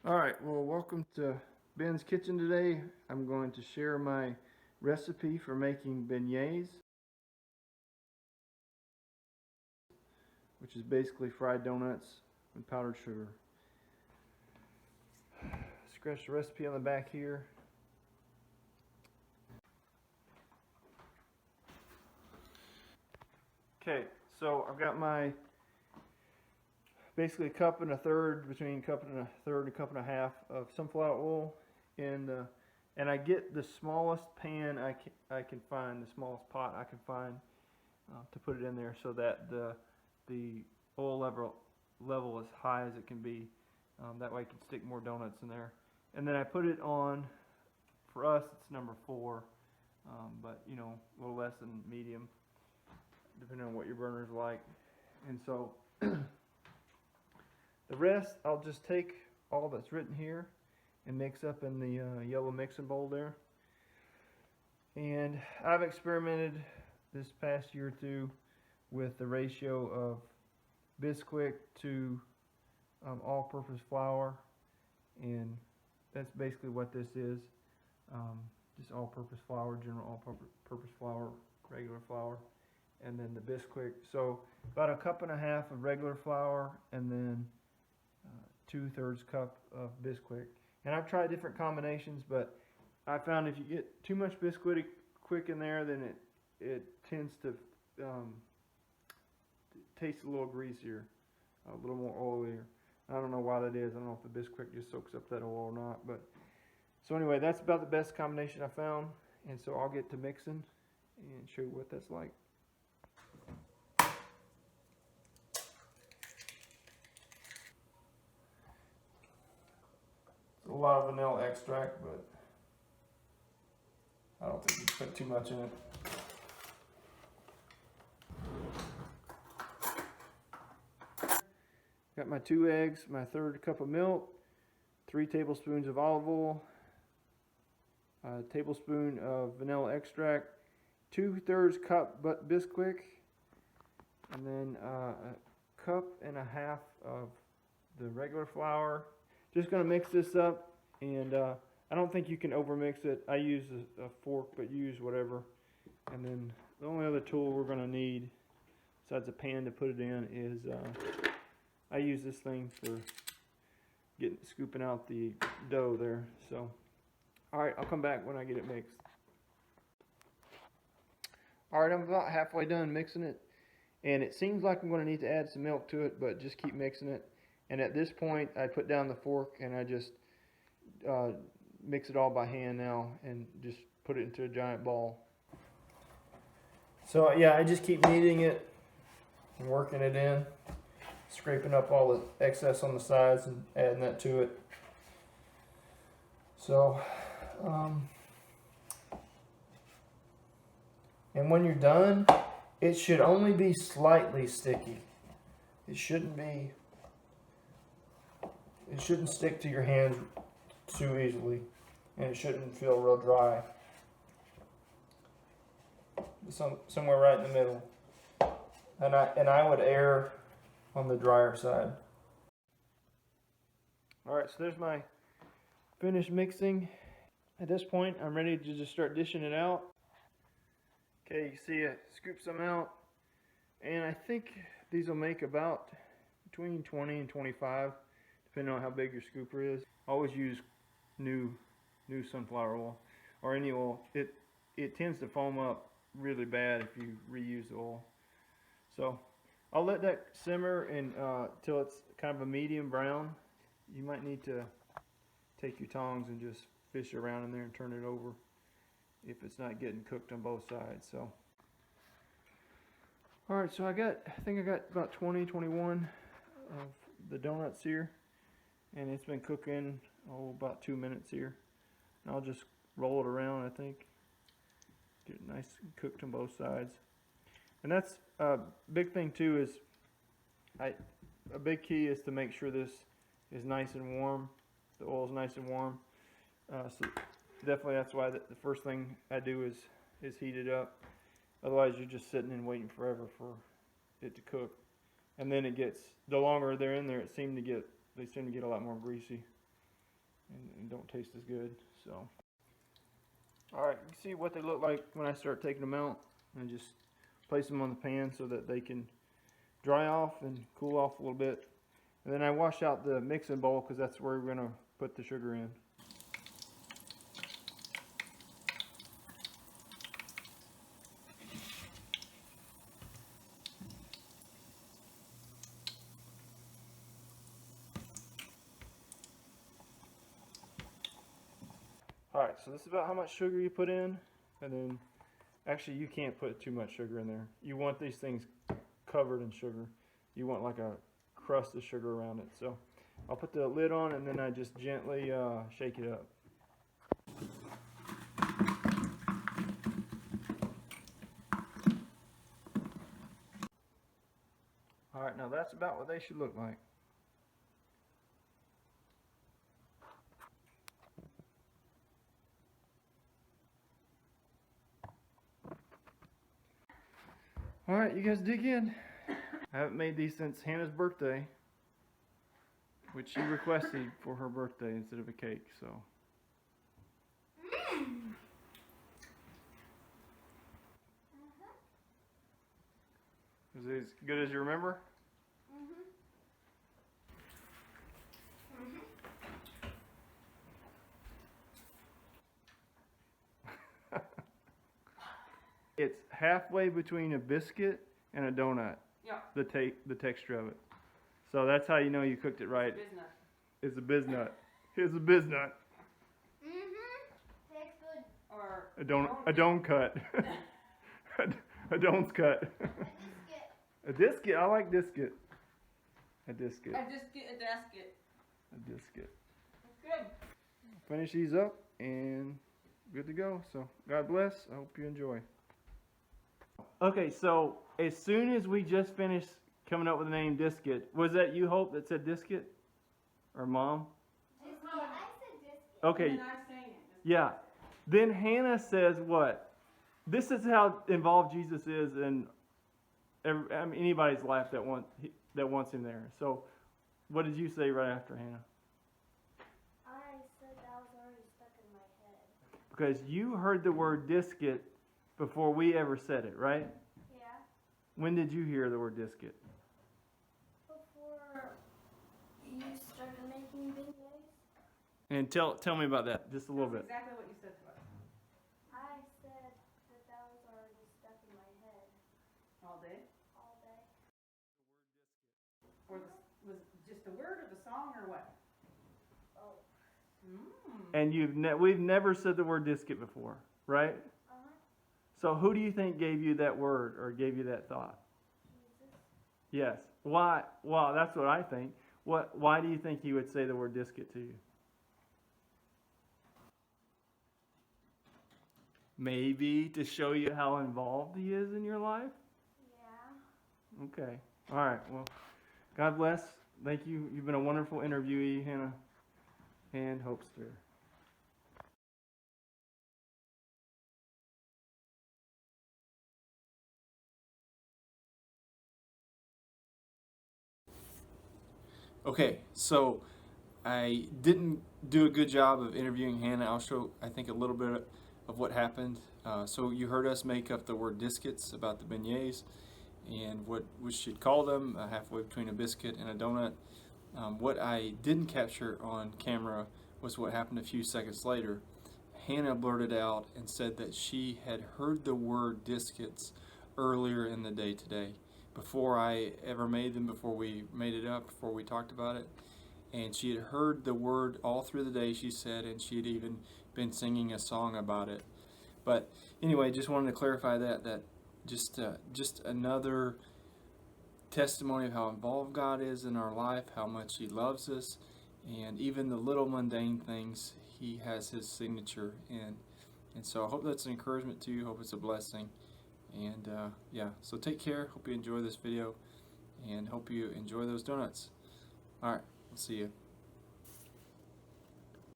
Alright, well, welcome to Ben's Kitchen today. I'm going to share my recipe for making beignets, which is basically fried donuts and powdered sugar. Scratch the recipe on the back here. Okay, so I've got my basically a cup and a third, between a cup and a third and a cup and a half of sunflower oil, and I get the smallest pan I can find, the smallest pot I can find, to put it in there so that the oil level as high as it can be. That way I can stick more donuts in there. And then I put it on, for us it's number 4, but you know, a little less than medium, depending on what your burner's like. And so the rest, I'll just take all that's written here and mix up in the yellow mixing bowl there. And I've experimented this past year or two with the ratio of Bisquick to all-purpose flour, and that's basically what this is. Just all-purpose flour, general all-purpose flour, regular flour, and then the Bisquick. So about a cup and a half of regular flour, and then 2/3 cup of Bisquick. And I've tried different combinations, but I found if you get too much Bisquick in there, then it tends to taste a little greasier, a little more oilier. I don't know why that is. I don't know if the Bisquick just soaks up that oil or not. But so anyway, that's about the best combination I found. And so I'll get to mixing and show you what that's like. It's a lot of vanilla extract, but I don't think you put too much in it. Got my 2 eggs, my 1/3 cup of milk, 3 tablespoons of olive oil, a tablespoon of vanilla extract, 2/3 cup Bisquick, and then a cup and a half of the regular flour. Just gonna mix this up, and I don't think you can overmix it. I use a fork, but use whatever. And then the only other tool we're gonna need, besides a pan to put it in, is I use this thing for scooping out the dough there. So, alright, I'll come back when I get it mixed. Alright, I'm about halfway done mixing it, and it seems like I'm going to need to add some milk to it, but just keep mixing it. And at this point, I put down the fork and I just mix it all by hand now and just put it into a giant ball. So yeah, I just keep kneading it and working it in, scraping up all the excess on the sides and adding that to it. So, and when you're done, it should only be slightly sticky. It shouldn't stick to your hands too easily, and it shouldn't feel real dry. Somewhere right in the middle. And I would err on the drier side. Alright, so there's my finished mixing. At this point, I'm ready to just start dishing it out. Okay, you see I scoop some out, and I think these will make about between 20 and 25, depending on how big your scooper is. Always use new sunflower oil, or any oil. It tends to foam up really bad if you reuse the oil. So I'll let that simmer and till it's kind of a medium brown. You might need to take your tongs and just fish around in there and turn it over if it's not getting cooked on both sides. So alright, so I think I got about 20-21 of the donuts here, and it's been cooking about 2 minutes here. And I'll just roll it around, I think, get it nice and cooked on both sides. And that's a big thing too, is a big key is to make sure this is nice and warm. The oil's nice and warm. So definitely that's why the first thing I do is heat it up. Otherwise you're just sitting and waiting forever for it to cook. And then the longer they're in there, they seem to get a lot more greasy. and don't taste as good. So, all right, you see what they look like when I start taking them out, and just place them on the pan so that they can dry off and cool off a little bit. And then I wash out the mixing bowl because that's where we're gonna put the sugar in. Alright, so this is about how much sugar you put in, and then actually you can't put too much sugar in there. You want these things covered in sugar. You want like a crust of sugar around it. So I'll put the lid on and then I just gently shake it up. Alright, now that's about what they should look like. Alright, you guys dig in. I haven't made these since Hannah's birthday, which she requested for her birthday instead of a cake, so. Is it as good as you remember? It's halfway between a biscuit and a donut. Yeah. The texture of it. So that's how you know you cooked it right. It's a biznut. Here's a biznut. Tastes good. Or A don't cut. a don't's cut. A biscuit. A disket. I like disket. A disket. I just get a basket. A disket. Good. Finish these up and good to go. So God bless. I hope you enjoy. Okay, so as soon as we just finished coming up with the name Disket, was that you, Hope, that said Disket? Or Mom? Biscuit. I said biscuit. Okay, And I'm saying it. yeah. Then Hannah says what? This is how involved Jesus is in anybody's life that wants him there. So what did you say right after, Hannah? I said that was already stuck in my head. Because you heard the word Disket before we ever said it, right? Yeah. When did you hear the word Disket? Before you started making beignets, And tell me about that just a little bit. Exactly what you said to us. I said that was already stuck in my head All day. all day. Or was it just the word or the song or what? Oh. And we've never said the word Disket before, right? So who do you think gave you that word or gave you that thought? Jesus. Yes. Why? Well, that's what I think. Why do you think he would say the word Disket to you? Maybe to show you how involved he is in your life? Yeah. Okay. All right. Well, God bless. Thank you. You've been a wonderful interviewee, Hannah and Hopester. Okay, so I didn't do a good job of interviewing Hannah. I'll show, I think, a little bit of what happened. So you heard us make up the word Diskets about the beignets and what we should call them, halfway between a biscuit and a donut. What I didn't capture on camera was what happened a few seconds later. Hannah blurted out and said that she had heard the word Diskets earlier in the day today, before I ever made them, before we made it up, before we talked about it. And she had heard the word all through the day, she said, and she had even been singing a song about it. But anyway, just wanted to clarify that just another testimony of how involved God is in our life, how much he loves us, and even the little mundane things, he has his signature in. And so I hope that's an encouragement to you, hope it's a blessing. And yeah, so take care. Hope you enjoy this video and hope you enjoy those donuts. All right, we'll see you.